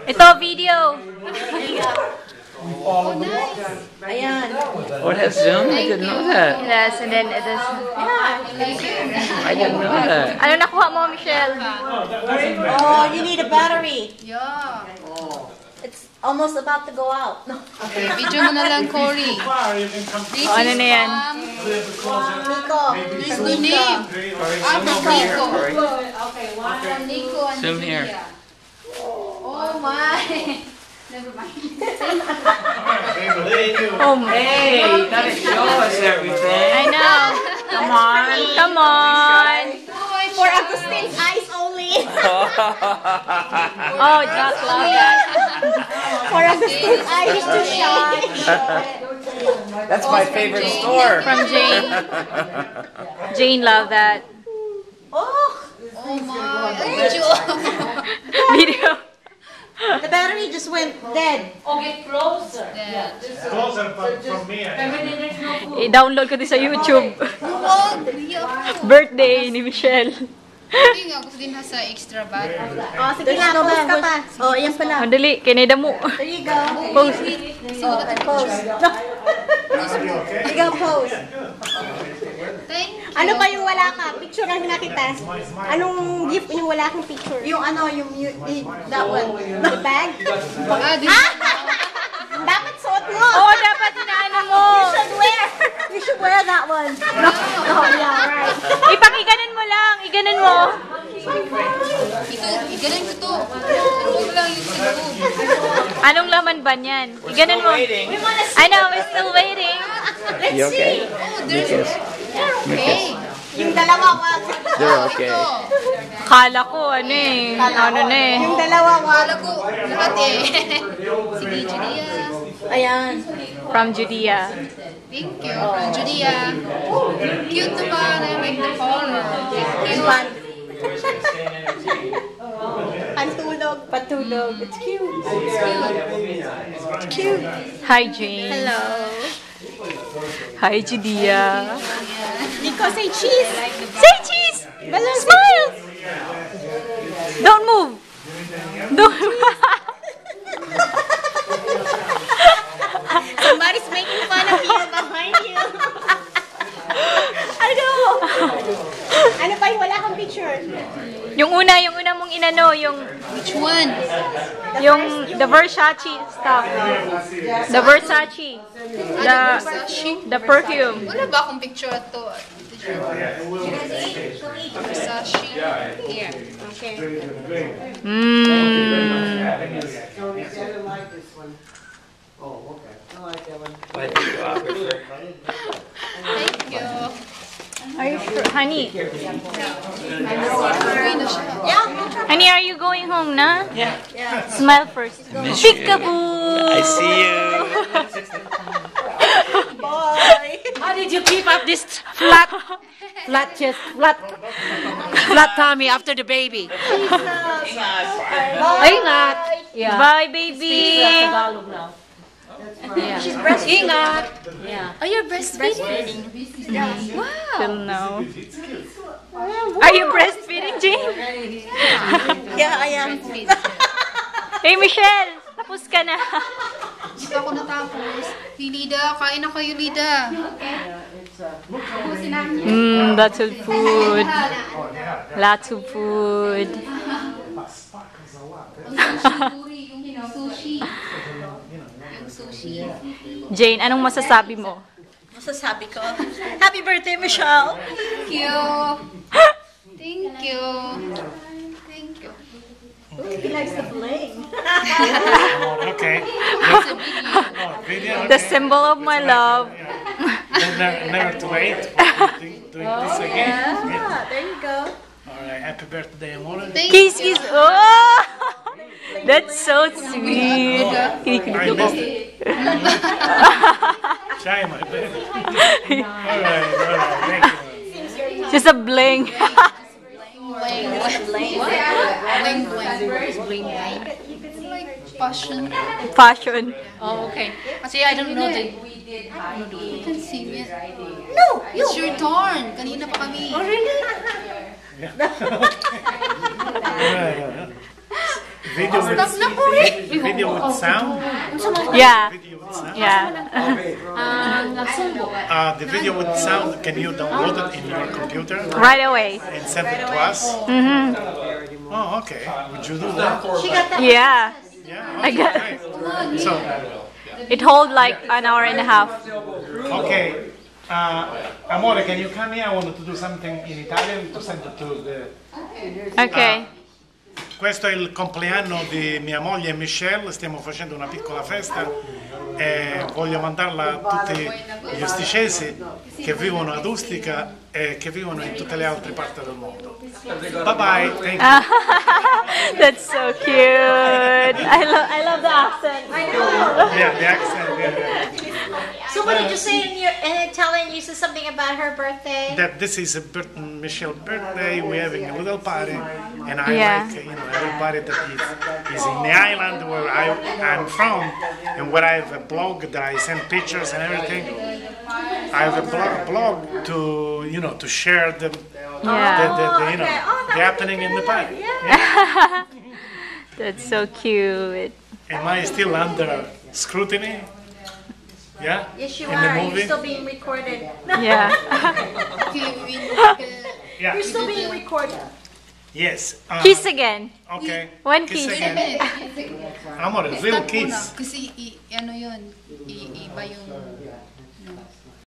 Ito, video. Oh, nice. Ayan. Oh, it has Zoom? I didn't know that. Yes, and then it is... I didn't know that. Ano nakuha mo, Michelle? Oh, you need a battery. Yeah. It's almost about to go out. No. Video mo na lang, Cory. This Ano na yan? Nico. There's no name. From Nico. From Nico and Zoom here. Julia. Oh my. Never mind. Oh my. Hey, gotta show us everything. I know. Come on. Come on. For Agustine's eyes only. Oh, Jack love that. For Agustine's eyes, he's too shy. That's my favorite store. From Jane. Jane love that. Oh, Oh my. Video. Video. the battery just went dead. Dead. Closer from me. I-download ko din sa YouTube. Oh, yeah. Birthday ni Michelle. Hindi nga, gusto din nasa extra bag. Oh, sige na, post ka pa. Oh, yan pala. Madali, kineda mo. There you go. Post. Post. No. There you go, post. Thank you. Ano pa yung wala ka? Picture lang na kita. Anong gift yung wala kang picture? Yung ano, that one. The bag? Ah, this Dapat suot mo. Oo, dapat inaano mo. You should wear that one. No, yeah, right. Ipakiganan mo lang. Iganan mo. ito, iganan ko to. Huwag lang yung siguro. Anong laman ba niyan? Iganan mo. I know, we're still waiting. You okay? Oh, there's... Okay. Yung dalawa, wag. You're okay. Ito. Kala ko, ano eh. Ano na eh. Yung dalawa, wag. Wala ko lahat eh. Sige, Julia. Ayan. From Judea. Thank you. From Julia. Cute naman. I like the color. Cute. Patulog. It's cute. It's cute. Hi, Jane. Hello. Hi, Judea. Nico, say cheese. Say cheese! Smile! Don't move. Don't Somebody's making fun of you behind you. Ano? Ano pa yung wala kang picture? Yung una mong inano, Which one? the Versace stuff. The Versace. The perfume. Wala ba akong picture to? Versace. Here. Okay. Thank you. Are you sure? Honey, Uwi na siya. honey, are you going home na? Yeah. Smile first. Miss you. Peekaboo! I see you. Bye. How did you keep up this flat tummy after the baby? Ingat. Yeah. Bye, baby! Tagalog now. Yeah. She's breastfeeding. Ingat. Oh, you're breastfeeding? Wow. Till now. Are you breastfeeding, Jane? Yeah, I am. Hey, Michelle! Tapos ka na. Hindi pa ako natapos. Hey, Lida, kain na kayo, Lida. Lots of food. Lots of food. Yung sushi. Yung sushi. Jane, anong masasabi mo? Masasabi ko, happy birthday, Michelle! Thank you. Thank you. Thank you. He likes the bling. Okay. Video. The symbol of my love. Never to wait for doing this again. Yeah, there you go. All right. Happy birthday, amore. Thank Kiss, you. kiss. Oh! That's so sweet. I missed it. Try my best. All right. Thank you. Just a bling. Bling. Bling. Bling. Like passion. Fashion. Oh, okay. Kasi I don't know the... You can sing it. No, It's your turn. Kanina pa kami. Oh, really? Video with, Stop na po eh. video with sound? Yeah. Video with sound? Yeah. The video with sound, can you download it in your computer Right away. and send it to us? Oh, okay. Would you do that? She got that. Yeah. Yeah. I got Okay. So, it hold like an hour and a half. okay. Amore, can you come here? I wanted to do something in Italian to send it to the... Okay. Questo è il compleanno di mia moglie Michelle, stiamo facendo una piccola festa e voglio mandarla a tutti gli usticesi che vivono ad Ustica e che vivono in tutte le altre parti del mondo. Bye bye, thank you. That's so cute. I love the accent. Yeah, the accent. Yeah. So what did you say in Italian? You said something about her birthday. That this is Michelle's birthday, we're having a little party, and I Yeah. like everybody that is in the island where I'm from, and where I have a blog that I send pictures and everything. I have a blog to to share the the happening in the party. That's so cute. Am I still under scrutiny? Yeah. Yes, you in are. the You're movie. still being recorded. Yeah. Yeah. You're still being recorded. Yes. Kiss again. Okay. One Kiss kiss. again. Amore, real kiss. Kasi ano yun, iba yung...